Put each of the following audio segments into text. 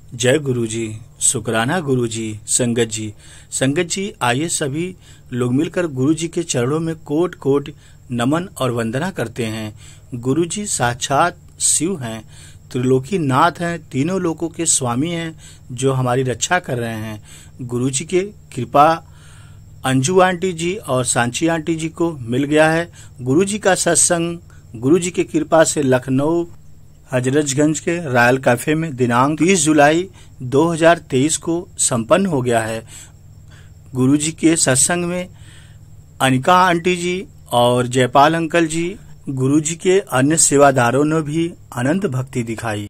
जय गुरु जी, शुक्राना गुरु जी, संगत जी आइए सभी लोग मिलकर गुरु जी के चरणों में कोट कोट नमन और वंदना करते हैं। गुरु जी साक्षात शिव हैं, त्रिलोकी नाथ हैं, तीनों लोकों के स्वामी हैं जो हमारी रक्षा कर रहे हैं। गुरु जी के कृपा अंजू आंटी जी और सांची आंटी जी को मिल गया है। गुरु जी का सत्संग गुरु जी की कृपा से लखनऊ हजरतगंज के रॉयल कैफे में दिनांक 30 जुलाई 2023 को संपन्न हो गया है। गुरु जी के सत्संग में अनिका आंटी जी और जयपाल अंकल जी, गुरु जी के अन्य सेवादारों ने भी अनंत भक्ति दिखाई।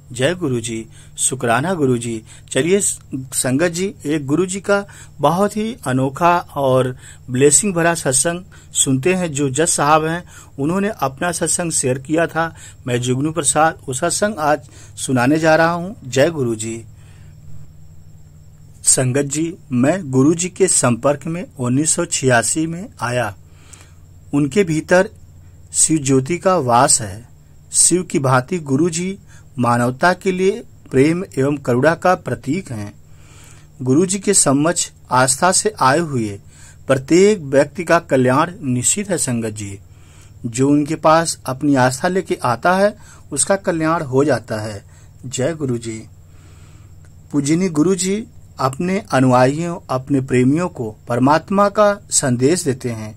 जय गुरु जी, शुक्राना गुरु जी। चलिए संगत जी, एक गुरु जी का बहुत ही अनोखा और ब्लेसिंग भरा सत्संग सुनते हैं। जो जज साहब हैं उन्होंने अपना सत्संग शेयर किया था। मैं जुगनू प्रसाद वो सत्संग आज सुनाने जा रहा हूँ। जय गुरु जी। संगत जी, मैं गुरु जी के संपर्क में 1986 में आया। उनके भीतर शिव ज्योति का वास है। शिव की भांति गुरु जी मानवता के लिए प्रेम एवं करुणा का प्रतीक हैं। गुरु जी के समक्ष आस्था से आए हुए प्रत्येक व्यक्ति का कल्याण निश्चित है। संगत जी, जो उनके पास अपनी आस्था लेके आता है उसका कल्याण हो जाता है। जय गुरु जी। पूजनीय गुरु जी अपने अनुयायियों, अपने प्रेमियों को परमात्मा का संदेश देते हैं।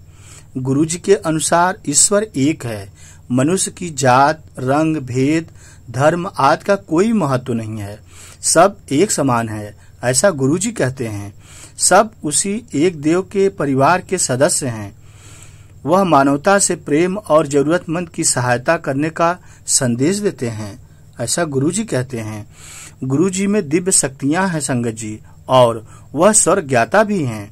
गुरु जी के अनुसार ईश्वर एक है। मनुष्य की जात, रंग, भेद, धर्म आदि का कोई महत्व नहीं है। सब एक समान है, ऐसा गुरु जी कहते हैं। सब उसी एक देव के परिवार के सदस्य हैं। वह मानवता से प्रेम और जरूरतमंद की सहायता करने का संदेश देते हैं, ऐसा गुरु जी कहते हैं। गुरु जी में दिव्य शक्तियां हैं संगत जी, और वह स्वर्ग ज्ञाता भी हैं।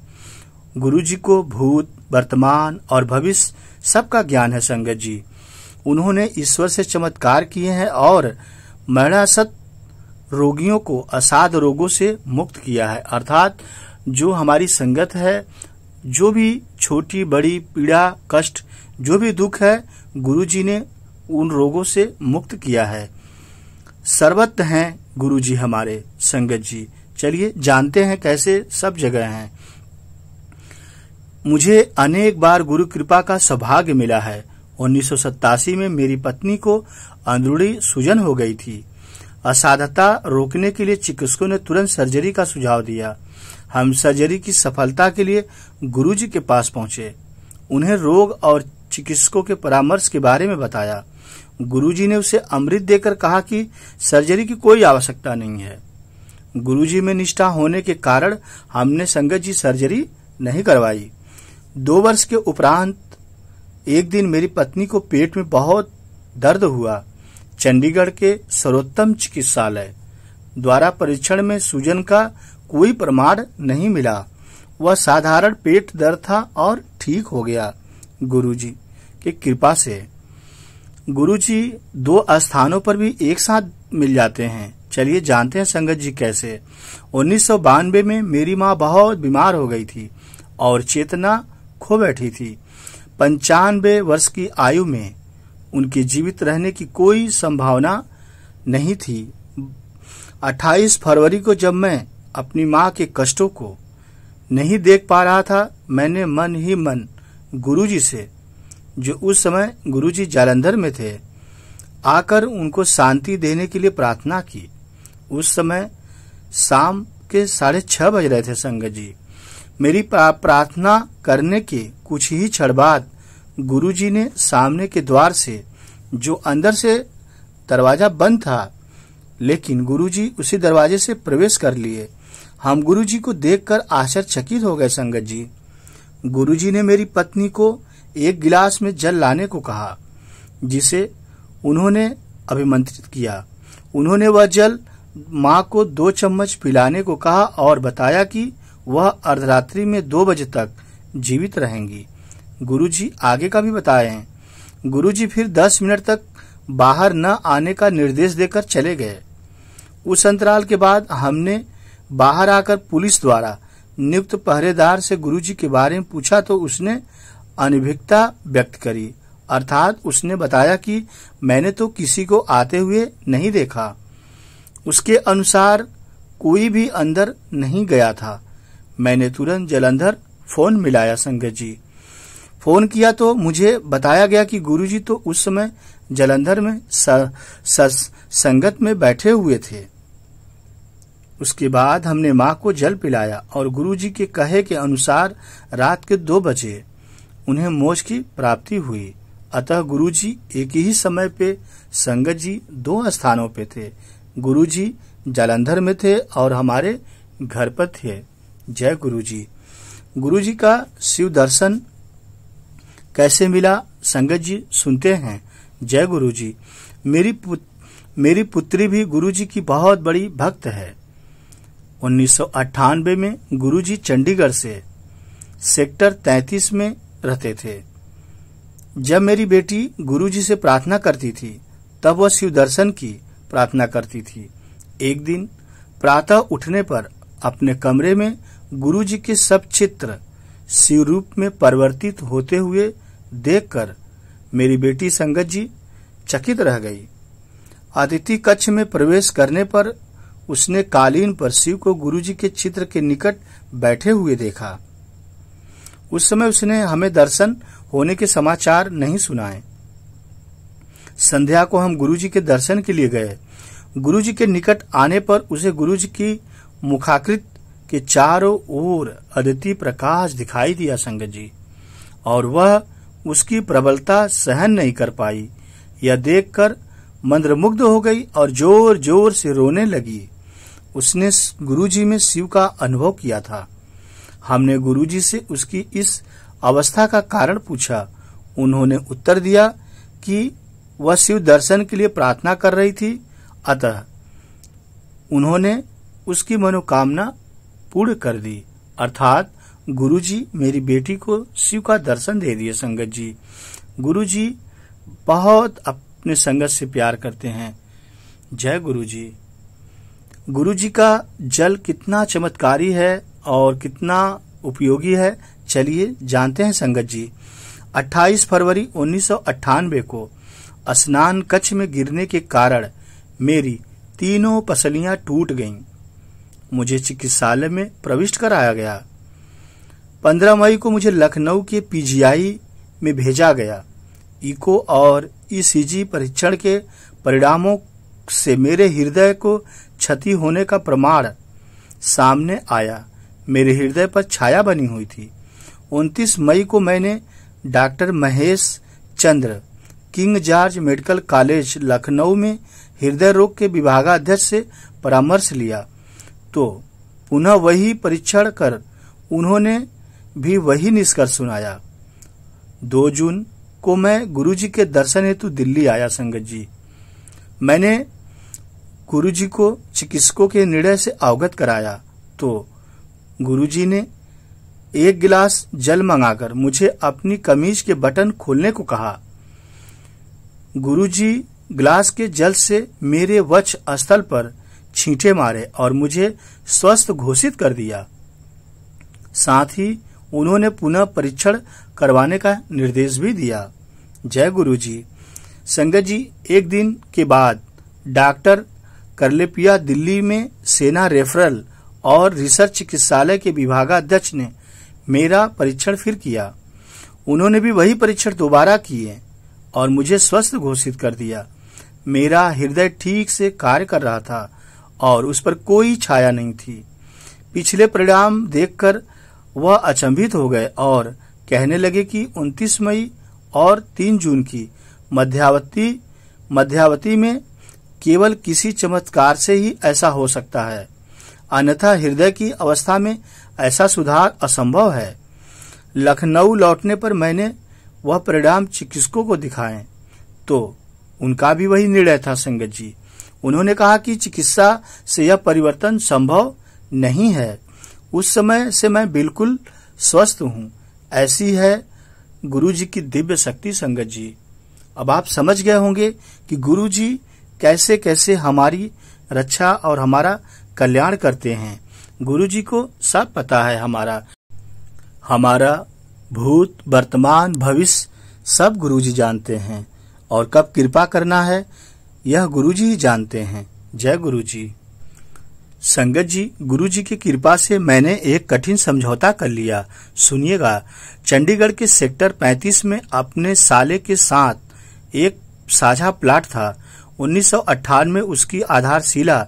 गुरु जी को भूत, वर्तमान और भविष्य सबका ज्ञान है संगत जी। उन्होंने ईश्वर से चमत्कार किए हैं और मरणासन्न रोगियों को असाध्य रोगों से मुक्त किया है। अर्थात जो हमारी संगत है, जो भी छोटी बड़ी पीड़ा, कष्ट, जो भी दुख है, गुरु जी ने उन रोगों से मुक्त किया है। सर्वत्र हैं गुरु जी हमारे। संगत जी, चलिए जानते हैं कैसे सब जगह हैं। मुझे अनेक बार गुरु कृपा का सौभाग्य मिला है। 1987 में मेरी पत्नी को अंदरूनी सूजन हो गई थी। असाध्यता रोकने के लिए चिकित्सकों ने तुरंत सर्जरी का सुझाव दिया। हम सर्जरी की सफलता के लिए गुरु जी के पास पहुंचे। उन्हें रोग और चिकित्सकों के परामर्श के बारे में बताया। गुरु जी ने उसे अमृत देकर कहा कि सर्जरी की कोई आवश्यकता नहीं है। गुरु जी में निष्ठा होने के कारण हमने संगत जी सर्जरी नहीं करवाई। 2 वर्ष के उपरांत एक दिन मेरी पत्नी को पेट में बहुत दर्द हुआ। चंडीगढ़ के सर्वोत्तम चिकित्सालय द्वारा परीक्षण में सूजन का कोई प्रमाण नहीं मिला। वह साधारण पेट दर्द था और ठीक हो गया गुरु जी की कृपा से। गुरु जी 2 स्थानों पर भी एक साथ मिल जाते हैं। चलिए जानते हैं संगत जी कैसे। 1992 में मेरी माँ बहुत बीमार हो गई थी और चेतना खो बैठी थी। 95 वर्ष की आयु में उनके जीवित रहने की कोई संभावना नहीं थी। 28 फरवरी को जब मैं अपनी माँ के कष्टों को नहीं देख पा रहा था, मैंने मन ही मन गुरुजी से, जो उस समय गुरुजी जालंधर में थे, आकर उनको शांति देने के लिए प्रार्थना की। उस समय शाम के 6:30 बज रहे थे संगत जी। मेरी प्रार्थना करने के कुछ ही क्षण बाद गुरुजी ने सामने के द्वार से, जो अंदर से दरवाजा बंद था, लेकिन गुरुजी उसी दरवाजे से प्रवेश कर लिए। हम गुरुजी को देखकर आश्चर्यचकित हो गए संगत जी। गुरुजी ने मेरी पत्नी को एक गिलास में जल लाने को कहा, जिसे उन्होंने अभिमंत्रित किया। उन्होंने वह जल माँ को 2 चम्मच पिलाने को कहा और बताया कि वह अर्धरात्रि में 2 बजे तक जीवित रहेंगी। गुरुजी आगे का भी बताए हैं। गुरुजी फिर 10 मिनट तक बाहर न आने का निर्देश देकर चले गए। उस अंतराल के बाद हमने बाहर आकर पुलिस द्वारा नियुक्त पहरेदार से गुरुजी के बारे में पूछा तो उसने अनिभिकता व्यक्त करी। अर्थात उसने बताया कि मैंने तो किसी को आते हुए नहीं देखा। उसके अनुसार कोई भी अंदर नहीं गया था। मैंने तुरंत जलंधर फोन मिलाया संगत जी। फोन किया तो मुझे बताया गया कि गुरुजी तो उस समय जलंधर में संगत में बैठे हुए थे। उसके बाद हमने माँ को जल पिलाया और गुरुजी के कहे के अनुसार रात के 2 बजे उन्हें मोक्ष की प्राप्ति हुई। अतः गुरुजी एक ही समय पे संगत जी 2 स्थानों पे थे। गुरुजी जालंधर में थे और हमारे घर पर थे। जय गुरुजी। गुरुजी का शिव दर्शन कैसे मिला संगत जी सुनते हैं। जय गुरुजी। मेरी पुत्री भी गुरुजी की बहुत बड़ी भक्त है। 1998 में गुरुजी चंडीगढ़ से सेक्टर 33 में रहते थे। जब मेरी बेटी गुरुजी से प्रार्थना करती थी तब वह शिव दर्शन की प्रार्थना करती थी। एक दिन प्रातः उठने पर अपने कमरे में गुरुजी के सब चित्र शिव रूप में परिवर्तित होते हुए देखकर मेरी बेटी संगत जी चकित रह गई। अतिथि कक्ष में प्रवेश करने पर उसने कालीन पर शिव को गुरुजी के चित्र के निकट बैठे हुए देखा। उस समय उसने हमें दर्शन होने के समाचार नहीं सुनाए। संध्या को हम गुरुजी के दर्शन के लिए गए। गुरुजी के निकट आने पर उसे गुरुजी की मुखाकृत के चारों ओर अद्वितीय प्रकाश दिखाई दिया संगत जी, और वह उसकी प्रबलता सहन नहीं कर पाई। यह देखकर मंत्रमुग्ध हो गई और जोर जोर से रोने लगी। उसने गुरुजी में शिव का अनुभव किया था। हमने गुरुजी से उसकी इस अवस्था का कारण पूछा। उन्होंने उत्तर दिया कि वह शिव दर्शन के लिए प्रार्थना कर रही थी, अतः उन्होंने उसकी मनोकामना पूर्ण कर दी। अर्थात गुरुजी मेरी बेटी को शिव का दर्शन दे दिए संगत जी। गुरुजी बहुत अपने संगत से प्यार करते हैं। जय गुरुजी। गुरुजी का जल कितना चमत्कारी है और कितना उपयोगी है, चलिए जानते हैं संगत जी। 28 फरवरी 1998 को स्नान कक्ष में गिरने के कारण मेरी तीनों पसलियां टूट गईं। मुझे चिकित्सालय में प्रविष्ट कराया गया। 15 मई को मुझे लखनऊ के पीजीआई में भेजा गया। इको और ईसीजी परीक्षण के परिणामों से मेरे हृदय को क्षति होने का प्रमाण सामने आया। मेरे हृदय पर छाया बनी हुई थी। 29 मई को मैंने doctor Mahesh Chandra King George medical college Lucknow में हृदय रोग के विभागाध्यक्ष से परामर्श लिया तो पुनः वही परीक्षण कर उन्होंने भी वही निष्कर्ष सुनाया। 2 जून को मैं गुरुजी के दर्शन हेतु दिल्ली आया संगत जी। मैंने गुरुजी को चिकित्सकों के निर्णय से अवगत कराया तो गुरुजी ने 1 गिलास जल मंगाकर मुझे अपनी कमीज के बटन खोलने को कहा। गुरुजी गिलास के जल से मेरे वक्ष स्थल पर छींटे मारे और मुझे स्वस्थ घोषित कर दिया। साथ ही उन्होंने पुनः परीक्षण करवाने का निर्देश भी दिया। जय गुरुजी। संगत जी, एक दिन के बाद डॉक्टर करलेपिया दिल्ली में सेना रेफरल और रिसर्च चिकित्सालय के विभागाध्यक्ष ने मेरा परीक्षण फिर किया। उन्होंने भी वही परीक्षण दोबारा किए और मुझे स्वस्थ घोषित कर दिया। मेरा हृदय ठीक से कार्य कर रहा था और उस पर कोई छाया नहीं थी। पिछले परिणाम देखकर वह अचंभित हो गए और कहने लगे कि 29 मई और 3 जून की मध्यावधि में केवल किसी चमत्कार से ही ऐसा हो सकता है, अन्यथा हृदय की अवस्था में ऐसा सुधार असंभव है। लखनऊ लौटने पर मैंने वह परिणाम चिकित्सकों को दिखाए तो उनका भी वही निर्णय था संगत जी। उन्होंने कहा कि चिकित्सा से यह परिवर्तन संभव नहीं है। उस समय से मैं बिल्कुल स्वस्थ हूँ। ऐसी है गुरुजी की दिव्य शक्ति संगत जी। अब आप समझ गए होंगे कि गुरुजी कैसे कैसे हमारी रक्षा और हमारा कल्याण करते हैं। गुरुजी को सब पता है। हमारा भूत, वर्तमान, भविष्य सब गुरुजी जानते हैं और कब कृपा करना है यह गुरुजी ही जानते हैं। जय गुरु जी। संगत जी, गुरु जी की कृपा से मैंने एक कठिन समझौता कर लिया। सुनिएगा, चंडीगढ़ के सेक्टर 35 में अपने साले के साथ एक साझा प्लाट था। 1998 में उसकी आधारशिला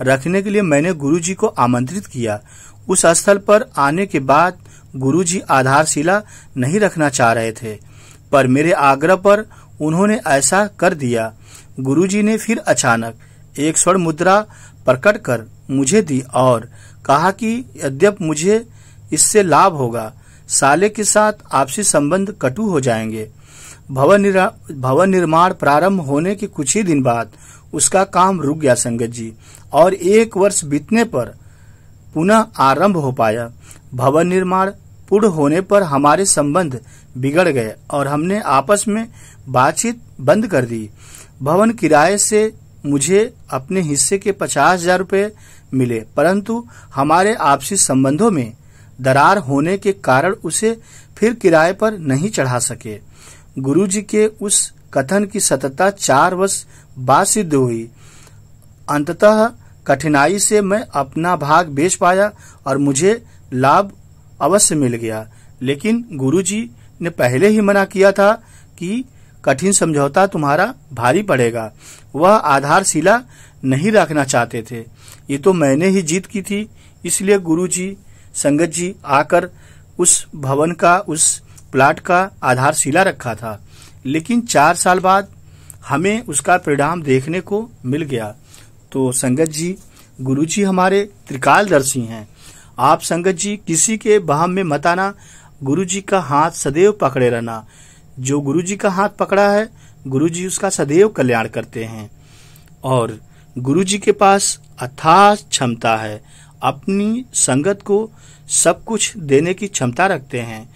रखने के लिए मैंने गुरु जी को आमंत्रित किया। उस स्थल पर आने के बाद गुरु जी आधारशिला नहीं रखना चाह रहे थे, पर मेरे आग्रह पर उन्होंने ऐसा कर दिया। गुरु जी ने फिर अचानक एक स्वर्ण मुद्रा प्रकट कर मुझे दी और कहा कि यद्यपि मुझे इससे लाभ होगा, साले के साथ आपसी संबंध कटु हो जाएंगे। भवन निर्माण प्रारंभ होने के कुछ ही दिन बाद उसका काम रुक गया संगत जी, और 1 वर्ष बीतने पर पुनः आरंभ हो पाया। भवन निर्माण पूर्ण होने पर हमारे संबंध बिगड़ गए और हमने आपस में बातचीत बंद कर दी। भवन किराए से मुझे अपने हिस्से के 50,000 रुपये मिले, परंतु हमारे आपसी संबंधों में दरार होने के कारण उसे फिर किराए पर नहीं चढ़ा सके। गुरुजी के उस कथन की सत्यता 4 वर्ष बाद सिद्ध हुई। अंततः कठिनाई से मैं अपना भाग बेच पाया और मुझे लाभ अवश्य मिल गया, लेकिन गुरुजी ने पहले ही मना किया था कि कठिन समझौता तुम्हारा भारी पड़ेगा। वह आधारशिला नहीं रखना चाहते थे। ये तो मैंने ही जीत की थी, इसलिए गुरुजी संगत जी आकर उस भवन का, उस प्लाट का आधारशिला रखा था। लेकिन 4 साल बाद हमें उसका परिणाम देखने को मिल गया। तो संगत जी, गुरुजी हमारे त्रिकालदर्शी हैं। आप संगत जी किसी के वहम में मत आना। गुरुजी का हाथ सदैव पकड़े रहना। जो गुरुजी का हाथ पकड़ा है, गुरुजी उसका सदैव कल्याण करते हैं। और गुरुजी के पास अथाह क्षमता है, अपनी संगत को सब कुछ देने की क्षमता रखते हैं।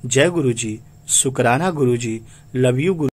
जय गुरुजी। शुक्राना गुरुजी। Love you Guru.